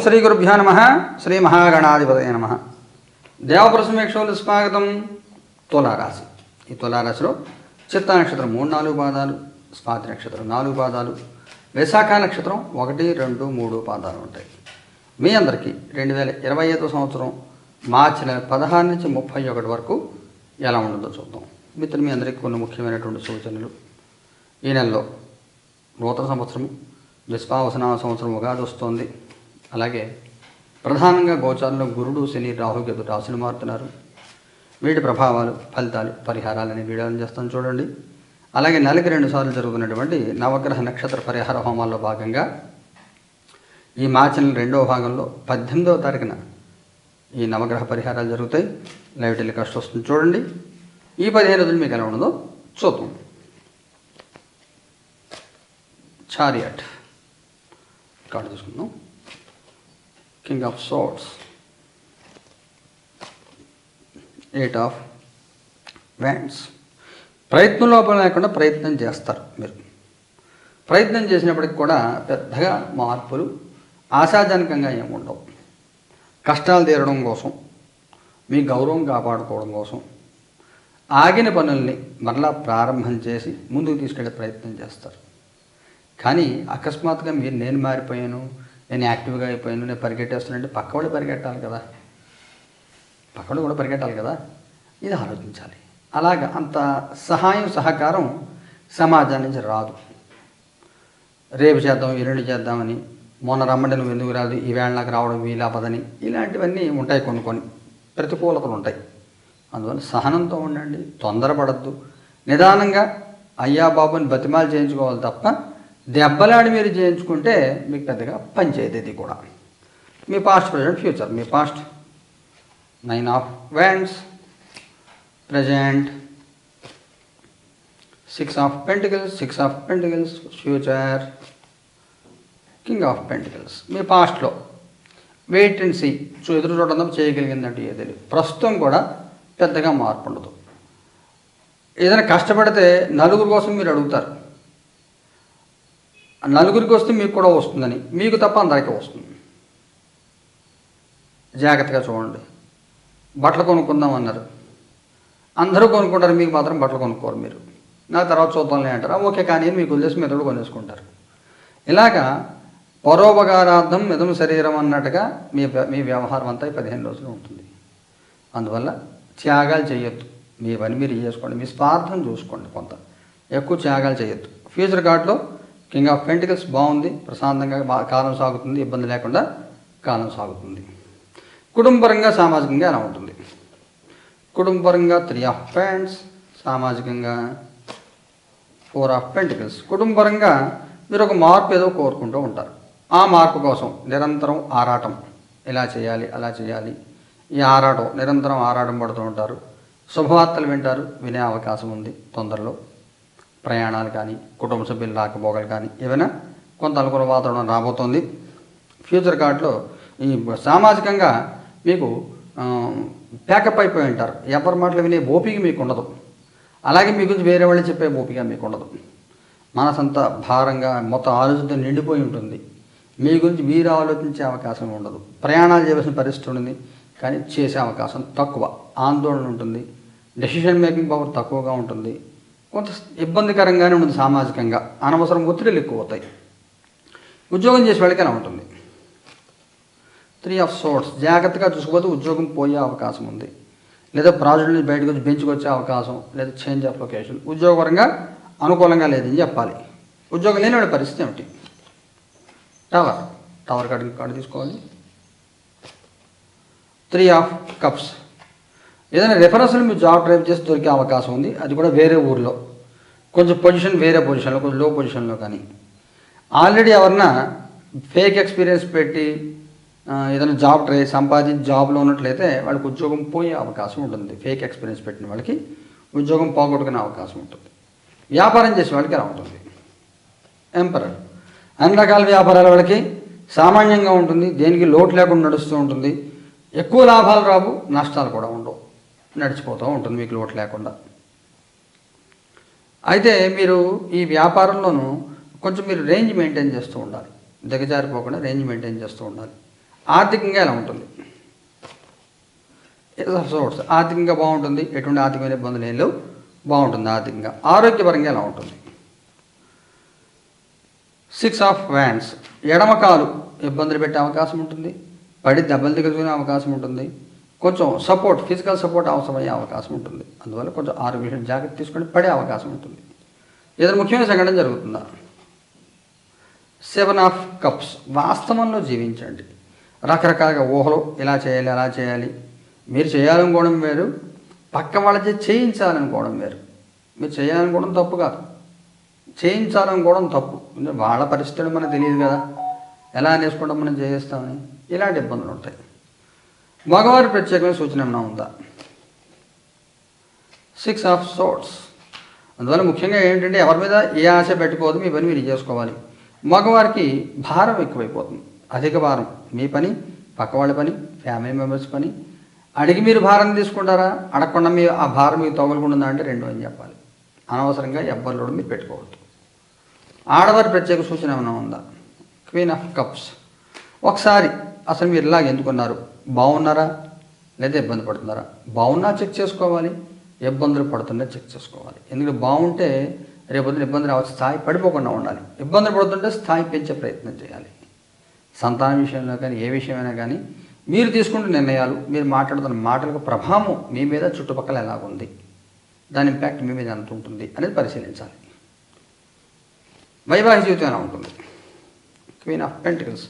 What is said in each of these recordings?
శ్రీ గురుభ్యో నమ. శ్రీ మహాగణాధిపతయ నమ. దేవపురసమీక్షలు స్వాగతం. తులారాశి. ఈ తులారాశిలో చిత్త నక్షత్రం 3-4 పాదాలు, స్వాతి నక్షత్రం 4 పాదాలు, విశాఖ నక్షత్రం 1, 2, 3 పాదాలు ఉంటాయి. మీ అందరికీ 2025 సంవత్సరం మార్చి నెల 16 నుంచి 31 వరకు ఎలా ఉండదో చూద్దాం. మిత్రులు, మీ అందరికీ కొన్ని ముఖ్యమైనటువంటి సూచనలు. ఈ నెలలో నూతన సంవత్సరం, విశ్వావసనామ సంవత్సరం ఉగాది వస్తోంది. అలాగే ప్రధానంగా గోచారంలో గురుడు, శని, రాహు, కేతు రాశులు మారుతున్నారు. వీటి ప్రభావాలు, ఫలితాలు, పరిహారాలని వీడియోని చేస్తాను చూడండి. అలాగే నెలకి 2 సార్లు జరుగుతున్నటువంటి నవగ్రహ నక్షత్ర పరిహార హోమాల్లో భాగంగా ఈ మార్చి నెల 2వ భాగంలో 18వ తారీఖున ఈ నవగ్రహ పరిహారాలు జరుగుతాయి. లైవ్ టెలికాస్ట్ వస్తుంది చూడండి. ఈ 15 రోజులు మీకు ఎలా ఉండదో చూద్దాం. చారియట్ కార్డు తీసుకుందాం. King of swords, 8 of wands. ప్రయత్నం లోపల లేకుండా ప్రయత్నం చేస్తారు. మీరు ప్రయత్నం చేసినప్పటికి కూడా పెద్దగా మార్పులు ఆశాజనకంగా ఏముండవు. కష్టాలు తీరడం కోసం, మీ గౌరవం కాపాడుకోవడం కోసం ఆగిన పనుల్ని మరలా ప్రారంభం చేసి ముందుకు తీసుకెళ్లే ప్రయత్నం చేస్తారు. కానీ అకస్మాత్తుగా మీరు నేను మారిపోయాను, నేను యాక్టివ్గా అయిపోయాను, నేను పరిగెట్టేస్తానంటే పక్కవాళ్ళు పరిగెట్టాలి కదా, పక్కవాళ్ళు కూడా పరిగెట్టాలి కదా. ఇది ఆలోచించాలి. అలాగా అంత సహాయం, సహకారం సమాజం నుంచి రాదు. రేపు చేద్దాం, ఎల్లుండి చేద్దామని, మొన్న రమ్మంటే నువ్వు ఎందుకు రాదు, ఈవేళ నాకు రావడం వీలాపదని, ఇలాంటివన్నీ ఉంటాయి. కొన్ని ప్రతికూలతలు ఉంటాయి. అందువల్ల సహనంతో ఉండండి, తొందరపడద్దు. నిదానంగా అయ్యా బాబుని బతిమాలు చేయించుకోవాలి తప్ప దెబ్బలాడి మీరు చేయించుకుంటే మీకు పెద్దగా పనిచేయదు. ఇది కూడా మీ పాస్ట్, ప్రజెంట్, ఫ్యూచర్. మీ past 9 of wands, present 6 of pentacles, 6 of pentacles, future king of pentacles. మీ పాస్ట్లో వెయిట్ అండ్ సీ, ఎదురు చూడడం చేయగలిగిందంటే ఏది ప్రస్తుతం కూడా పెద్దగా మార్పు ఉండదు. ఏదైనా కష్టపడితే నలుగురు కోసం మీరు అడుగుతారు. నలుగురికి వస్తే మీకు కూడా వస్తుందని, మీకు తప్ప అందరికీ వస్తుంది. జాగ్రత్తగా చూడండి. బట్టలు కొనుక్కుందాం అన్నారు, అందరూ కొనుక్కుంటారు, మీకు మాత్రం బట్టలు కొనుక్కోరు. మీరు నా తర్వాత చూద్దాంలే అంటారు. ఓకే కానీ మీకు వదిలేసి మీరు కూడా కొనేసుకుంటారు. ఇలాగా పరోపకారార్థం మిదం శరీరం అన్నట్టుగా మీ వ్యవహారం అంతా 15 రోజులు ఉంటుంది. అందువల్ల త్యాగాలు చేయొద్దు. మీ పని మీరు చేసుకోండి, మీ స్వార్థం చూసుకోండి. కొంత ఎక్కువ త్యాగాలు చేయొద్దు. ఫ్యూచర్ కార్డులో కింగ్ ఆఫ్ పెంటికల్స్ బాగుంది, ప్రశాంతంగా కాలం సాగుతుంది, ఇబ్బంది లేకుండా కాలం సాగుతుంది. కుటుంబపరంగా, సామాజికంగా ఎలా ఉంటుంది? కుటుంబపరంగా 3 ఆఫ్ ప్యాంట్స్, సామాజికంగా 4 ఆఫ్ పెంటికల్స్. కుటుంబపరంగా మీరు ఒక మార్పు ఏదో కోరుకుంటూ ఉంటారు. ఆ మార్పు కోసం నిరంతరం ఆరాటం, ఇలా చేయాలి, అలా చేయాలి. ఈ ఆరాటం, నిరంతరం ఆరాటం పడుతూ ఉంటారు. శుభవార్తలు వింటారు, వినే అవకాశం ఉంది. తొందరలో ప్రయాణాలు కానీ, కుటుంబ సభ్యులు రాకపోకలు కానీ, ఏమైనా కొంత అనుకూల వాతావరణం రాబోతోంది. ఫ్యూచర్ కార్డులో ఈ సామాజికంగా మీకు ప్యాకప్ అయిపోయి ఉంటారు. ఎవరి మాటలు వినే ఓపిక మీకు ఉండదు. అలాగే మీ గురించి వేరే వాళ్ళు చెప్పే ఓపిక మీకు ఉండదు. మనసంతా భారంగా, మొత్తం ఆలోచనతో నిండిపోయి ఉంటుంది. మీ గురించి మీరు ఆలోచించే అవకాశం ఉండదు. ప్రయాణాలు చేయవలసిన పరిస్థితి ఉంటుంది, కానీ చేసే అవకాశం తక్కువ. ఆందోళన ఉంటుంది, డెసిషన్ మేకింగ్ పవర్ తక్కువగా ఉంటుంది. కొంత ఇబ్బందికరంగానే ఉంటుంది. సామాజికంగా అనవసరం ఒత్తిడిలు ఎక్కువ అవుతాయి. ఉద్యోగం చేసే వాళ్ళకి ఎలా ఉంటుంది? 3 ఆఫ్ సోర్డ్స్. జాగ్రత్తగా చూసుకోకపోతే ఉద్యోగం పోయే అవకాశం ఉంది, లేదా ప్రాజెక్ట్ నుంచి బయటకు వచ్చి బెంచ్కి వచ్చే అవకాశం, లేదా చేంజ్ ఆఫ్ లొకేషన్. ఉద్యోగపరంగా అనుకూలంగా లేదని చెప్పాలి. ఉద్యోగం లేని వాళ్ళ పరిస్థితి ఏమిటి? టవర్ కార్డు తీసుకోవాలి. 3 ఆఫ్ కప్స్. ఏదైనా రెఫరెన్స్లు మీరు జాబ్ డ్రైవ్ చేసి దొరికే అవకాశం ఉంది. అది కూడా వేరే ఊర్లో, కొంచెం పొజిషన్ వేరే పొజిషన్లో, కొంచెం లో పొజిషన్లో. కానీ ఆల్రెడీ ఎవరన్నా ఫేక్ ఎక్స్పీరియన్స్ పెట్టి ఏదైనా జాబ్ సంపాదించి జాబ్లో ఉన్నట్లయితే వాళ్ళకి ఉద్యోగం పోయే అవకాశం ఉంటుంది. ఫేక్ ఎక్స్పీరియన్స్ పెట్టిన వాళ్ళకి ఉద్యోగం పోగొట్టుకునే అవకాశం ఉంటుంది. వ్యాపారం చేసే వాళ్ళకి ఎలా ఉంటుంది? ఎంపరర్. అన్ని రకాల వ్యాపారాల వాళ్ళకి సామాన్యంగా ఉంటుంది. దేనికి లోటు లేకుండా నడుస్తూ ఉంటుంది. ఎక్కువ లాభాలు రావు, నష్టాలు కూడా ఉండవు, నడిచిపోతూ ఉంటుంది మీకు లోటు లేకుండా. అయితే మీరు ఈ వ్యాపారంలోనూ కొంచెం మీరు రేంజ్ మెయింటైన్ చేస్తూ ఉండాలి. దిగజారిపోకుండా రేంజ్ మెయింటైన్ చేస్తూ ఉండాలి. ఆర్థికంగా ఎలా ఉంటుంది? సోర్స్ ఆర్థికంగా బాగుంటుంది, ఎటువంటి ఆర్థికమైన ఇబ్బందులు ఏం లేవు, బాగుంటుంది ఆర్థికంగా. ఆరోగ్యపరంగా ఎలా ఉంటుంది? 6 ఆఫ్ వ్యాండ్స్, ఎడమకాలు ఇబ్బందులు పెట్టే అవకాశం ఉంటుంది, పడి దెబ్బలు దిగుకునే అవకాశం ఉంటుంది, కొంచెం సపోర్ట్ ఫిజికల్ సపోర్ట్ అవసరమయ్యే అవకాశం ఉంటుంది. అందువల్ల కొంచెం ఆరోగ్య విషయం జాగ్రత్త తీసుకొని పడే అవకాశం ఉంటుంది. ఏదైనా ముఖ్యమైన సంఘటన జరుగుతుందా? 7 ఆఫ్ కప్స్, వాస్తవంలో జీవించండి. రకరకాలుగా ఊహలు, ఇలా చేయాలి అలా చేయాలి, మీరు చేయాలనుకోవడం వేరు, పక్క వాళ్ళ చేయించాలనుకోవడం వేరు. మీరు చేయాలనుకోవడం తప్పు కాదు, చేయించాలనుకోవడం తప్పు. వాళ్ళ పరిస్థితులు మనకు తెలియదు కదా, ఎలా అనేసుకోవడం మనం చేయిస్తామని, ఇలాంటి ఇబ్బందులు ఉంటాయి. మగవారి ప్రత్యేకమైన సూచన ఏమైనా ఉందా? 6 ఆఫ్ సోర్ట్స్. అందువల్ల ముఖ్యంగా ఏంటంటే ఎవరి మీద ఏ ఆశ పెట్టుకోవద్దు, మీ పని మీరు చేసుకోవాలి. మగవారికి భారం ఎక్కువైపోతుంది, అధిక భారం. మీ పని, పక్క వాళ్ళ పని, ఫ్యామిలీ మెంబర్స్ పని. అడిగి మీరు భారం తీసుకుంటారా, అడగకుండా మీ ఆ భారం మీకు తగులుకుంటుందా అంటే రెండు అని చెప్పాలి. అనవసరంగా ఎవ్వరిలో మీరు పెట్టుకోవద్దు. ఆడవారి ప్రత్యేక సూచన ఏమైనా ఉందా? Queen of cups. ఒకసారి అసలు మీరు ఇలాగ ఎందుకున్నారు, బాగున్నారా లేదా ఇబ్బంది పడుతున్నారా? బాగున్నా చెక్ చేసుకోవాలి, ఇబ్బందులు పడుతున్నా చెక్ చేసుకోవాలి. ఎందుకంటే బాగుంటే రేపొద్దున ఇబ్బంది రావచ్చు, స్థాయి పడిపోకుండా ఉండాలి. ఇబ్బందులు పడుతుంటే స్థాయి పెంచే ప్రయత్నం చేయాలి. సంతాన విషయంలో కానీ ఏ విషయమైనా కానీ మీరు తీసుకుంటున్న నిర్ణయాలు, మీరు మాట్లాడుతున్న మాటలకు ప్రభావం మీ మీద చుట్టుపక్కల ఎలాగుంది, దాని ఇంపాక్ట్ మీ మీద ఎంత ఉంటుంది అనేది పరిశీలించాలి. వైవాహిక జీవితం ఎలా ఉంటుంది? Queen of pentacles.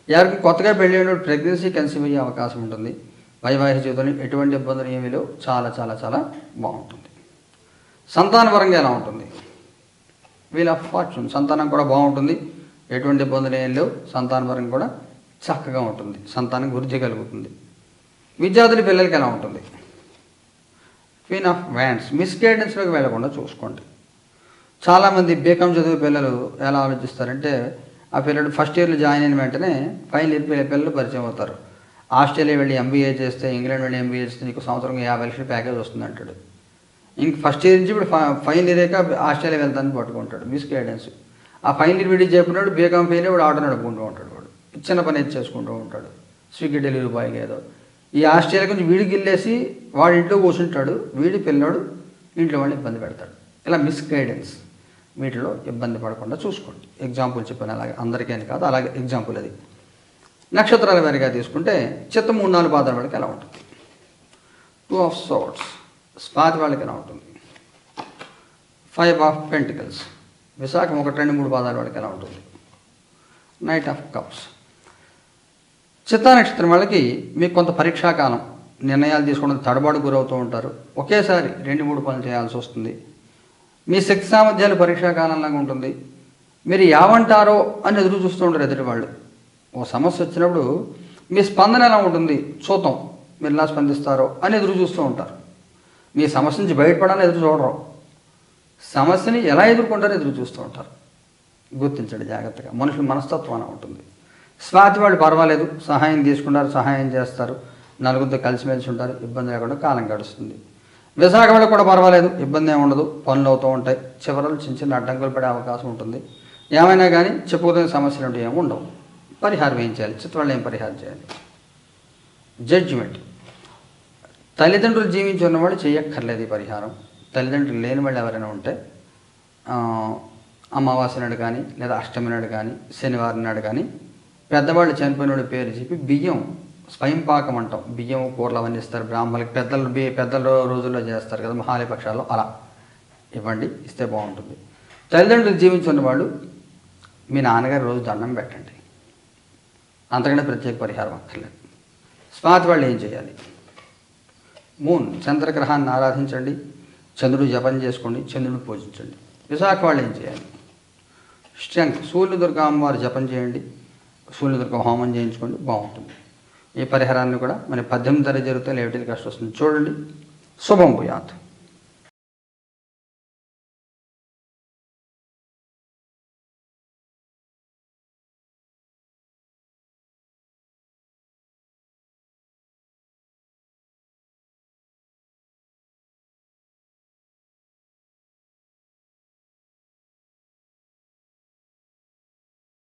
ఎవరికి కొత్తగా పెళ్ళి ప్రెగ్నెన్సీ కన్సీవ్ అయ్యే అవకాశం ఉంటుంది. వైవాహిక జీవితంలో ఎటువంటి ఇబ్బందులు ఏమీ లేవు, చాలా చాలా చాలా బాగుంటుంది. సంతానపరంగా ఎలా ఉంటుంది? Wheel of fortune. సంతానం కూడా బాగుంటుంది, ఎటువంటి ఇబ్బందులు ఏం లేవు, సంతానపరంగా కూడా చక్కగా ఉంటుంది, సంతానం వృద్ధి కలుగుతుంది. విద్యార్థుల పిల్లలకి ఎలా ఉంటుంది? Queen of wands. మిస్గైడెన్స్లోకి వెళ్లకుండా చూసుకోండి. చాలామంది బీకామ్ చదివే పిల్లలు ఎలా ఆలోచిస్తారంటే, ఆ పిల్లలు ఫస్ట్ ఇయర్లో జాయిన్ అయిన వెంటనే ఫైనల్ ఇయర్ పిల్లలు పరిచయం అవుతారు. ఆస్ట్రేలియా వెళ్ళి ఎంబీఏ చేస్తే, ఇంగ్లాండ్ వెళ్ళి ఎంబీఏ చేస్తే నీకు సంవత్సరం 50 లక్షల ప్యాకేజ్ వస్తుంది అంటాడు. ఇంక ఫస్ట్ ఇయర్ నుంచి ఇప్పుడు ఫైనల్ ఇయర్ అయ్యాక ఆస్ట్రేలియా వెళ్తానని పట్టుకుంటాడు. మిస్గైడెన్స్. ఆ ఫైనల్ ఇయర్ వీడియో చెప్పినాడు బీకామ్ ఫెయిల్ వాడు ఆటో నడుపుకుంటూ ఉంటాడు, వాడు చిన్న పని చేసుకుంటూ ఉంటాడు, స్విగ్గీ డెలివరీ బాయ్గా ఏదో. ఈ ఆస్ట్రేలియా గురించి వీడికి గిల్లేసి వాడి ఇంట్లో కూర్చుంటాడు, వీడి పిల్లడు ఇంట్లో వాళ్ళని ఇబ్బంది పెడతాడు. ఇలా మిస్గైడెన్స్, వీటిలో ఇబ్బంది పడకుండా చూసుకోండి. ఎగ్జాంపుల్ చెప్పాను, అలాగే అందరికీ అని కాదు, అలాగే ఎగ్జాంపుల్ అది. నక్షత్రాల వారిగా తీసుకుంటే చిత్త 3-4 పాదాల వాళ్ళకి ఎలా ఉంటుంది? 2 ఆఫ్ సోర్ట్స్. స్వాతి వాళ్ళకి ఎలా ఉంటుంది? 5 ఆఫ్ పెంటికల్స్. విశాఖం 1, 2, 3 పాదాల వాళ్ళకి ఎలా ఉంటుంది? Knight of cups. చిత్తా నక్షత్రం వాళ్ళకి మీకు కొంత పరీక్షాకాలం, నిర్ణయాలు తీసుకోవడం తడబాటు గురవుతూ ఉంటారు, ఒకేసారి 2-3 పనులు చేయాల్సి వస్తుంది. మీ శక్తి సామర్థ్యాలు పరీక్షాకాలంలాగా ఉంటుంది. మీరు ఏమంటారో అని ఎదురు చూస్తూ ఉంటారు ఎదుటి వాళ్ళు. ఓ సమస్య వచ్చినప్పుడు మీ స్పందన ఎలా ఉంటుంది చూద్దాం, మీరు ఎలా స్పందిస్తారో అని ఎదురు చూస్తూ ఉంటారు. మీ సమస్య నుంచి బయటపడాలని ఎదురు చూడరు, సమస్యని ఎలా ఎదుర్కొంటారో ఎదురు చూస్తూ ఉంటారు. గుర్తించండి జాగ్రత్తగా, మనుషుల మనస్తత్వం అలా ఉంటుంది. స్వాతి వాళ్ళు పర్వాలేదు, సహాయం తీసుకుంటారు, సహాయం చేస్తారు, నలుగురితో కలిసిమెలిసి ఉంటారు, ఇబ్బంది లేకుండా కాలం గడుస్తుంది. విశాఖ వాళ్ళకి కూడా పర్వాలేదు, ఇబ్బంది ఏమి ఉండదు, పనులు అవుతూ ఉంటాయి, చివరలు చిన్న చిన్న అడ్డంకులు పడే అవకాశం ఉంటుంది. ఏమైనా కానీ చెప్పుకునే సమస్యలు అంటే ఏమి ఉండవు. పరిహారం ఏం చేయాలి? చిత్తవాళ్ళు ఏం పరిహారం చేయాలి? జడ్జిమెంట్. తల్లిదండ్రులు జీవించి ఉన్నవాళ్ళు చేయక్కర్లేదు ఈ పరిహారం. తల్లిదండ్రులు లేని వాళ్ళు ఎవరైనా ఉంటే అమావాస్య నాడు కానీ, లేదా అష్టమి నాడు కానీ, శనివారం నాడు కానీ పెద్దవాళ్ళు చనిపోయిన వాడి పేరు చెప్పి బియ్యం, స్వయం పాకం అంటాం, బియ్యం కూరలు అవన్నీ ఇస్తారు బ్రాహ్మణులకి. పెద్దల రోజుల్లో చేస్తారు కదా మహాలయ పక్షాల్లో, అలా ఇవ్వండి, ఇస్తే బాగుంటుంది. తల్లిదండ్రులు జీవించున్న వాళ్ళు మీ నాన్నగారి రోజు దండం పెట్టండి, అంతకంటే ప్రత్యేక పరిహారం అక్కర్లేదు. స్వాతి వాళ్ళు ఏం చేయాలి? మూన్, చంద్రగ్రహాన్ని ఆరాధించండి, చంద్రుడు జపం చేసుకోండి, చంద్రుడిని పూజించండి. విశాఖ వాళ్ళు ఏం చేయాలి? స్ట్రెంగ్త్, సూర్యదుర్గ అమ్మవారు జపం చేయండి, సూర్యదుర్గ హోమం చేయించుకోండి, బాగుంటుంది. ఈ పరిహారాన్ని కూడా మన 18 జరుగుతాయి, లేవిటీలు కష్టం వస్తుంది చూడండి. శుభం భూయాత్.